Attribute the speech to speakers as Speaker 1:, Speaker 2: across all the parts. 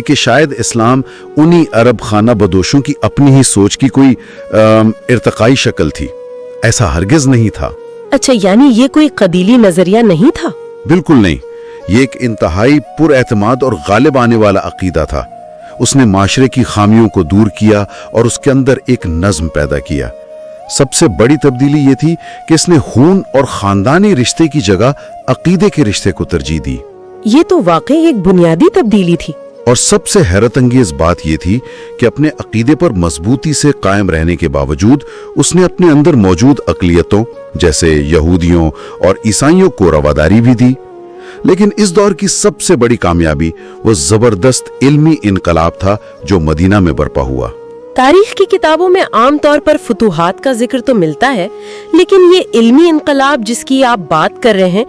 Speaker 1: کہ شاید اسلام انہی عرب خانہ بدوشوں کی اپنی ہی سوچ کی کوئی ارتقائی شکل تھی، ایسا ہرگز نہیں تھا۔
Speaker 2: اچھا، یعنی یہ کوئی قبیلی نظریہ نہیں تھا؟
Speaker 1: بالکل نہیں، یہ ایک انتہائی پر اعتماد اور غالب آنے والا عقیدہ تھا۔ اس نے معاشرے کی خامیوں کو دور کیا اور اس کے اندر ایک نظم پیدا کیا۔ سب سے بڑی تبدیلی یہ تھی کہ اس نے خون اور خاندانی رشتے کی جگہ عقیدے کے رشتے کو ترجیح دی۔
Speaker 2: یہ تو واقعی ایک بنیادی تبدیلی تھی۔
Speaker 1: اور سب سے حیرت انگیز بات یہ تھی کہ اپنے عقیدے پر مضبوطی سے قائم رہنے کے باوجود اس نے اپنے اندر موجود اقلیتوں جیسے یہودیوں اور عیسائیوں کو رواداری بھی دی۔ لیکن اس دور کی سب سے بڑی کامیابی وہ زبردست علمی انقلاب تھا جو مدینہ میں برپا ہوا۔
Speaker 2: تاریخ کی کتابوں میں عام طور پر فتوحات کا ذکر تو ملتا ہے، لیکن یہ علمی انقلاب جس کی آپ بات کر رہے ہیں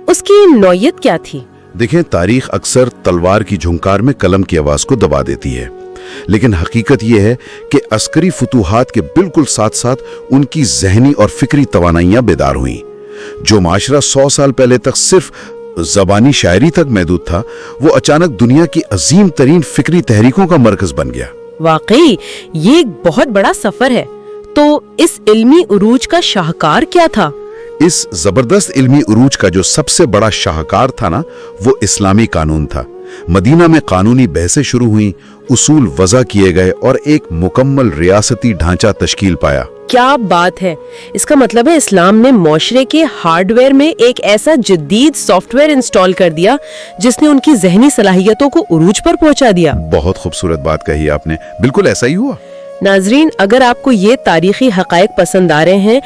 Speaker 2: اس کی نوعیت کیا تھی؟
Speaker 1: دیکھیں، تاریخ اکثر تلوار کی جھنکار میں قلم کی آواز کو دبا دیتی ہے، لیکن حقیقت یہ ہے کہ عسکری فتوحات کے بالکل ساتھ ساتھ ان کی ذہنی اور فکری توانائیاں بیدار ہوئیں۔ جو معاشرہ 100 سال پہلے تک صرف زبانی شاعری تک محدود تھا، وہ اچانک دنیا کی عظیم ترین فکری تحریکوں کا مرکز بن گیا۔
Speaker 2: واقعی یہ ایک بہت بڑا سفر ہے۔ تو اس علمی عروج کا شاہکار کیا تھا؟
Speaker 1: اس زبردست علمی عروج کا جو سب سے بڑا شاہکار تھا نا، وہ اسلامی قانون تھا۔ مدینہ میں قانونی بحثیں شروع ہوئیں، اصول وضع کیے گئے اور ایک مکمل ریاستی ڈھانچہ تشکیل پایا۔
Speaker 2: کیا بات ہے! اس کا مطلب ہے اسلام نے معاشرے کے ہارڈ ویئر میں ایک ایسا جدید سافٹ ویئر انسٹال کر دیا جس نے ان کی ذہنی صلاحیتوں کو عروج پر پہنچا دیا۔
Speaker 1: بہت خوبصورت بات کہی آپ نے، بالکل ایسا ہی ہوا۔
Speaker 2: ناظرین، اگر آپ کو یہ تاریخی حقائق پسند آ رہے ہیں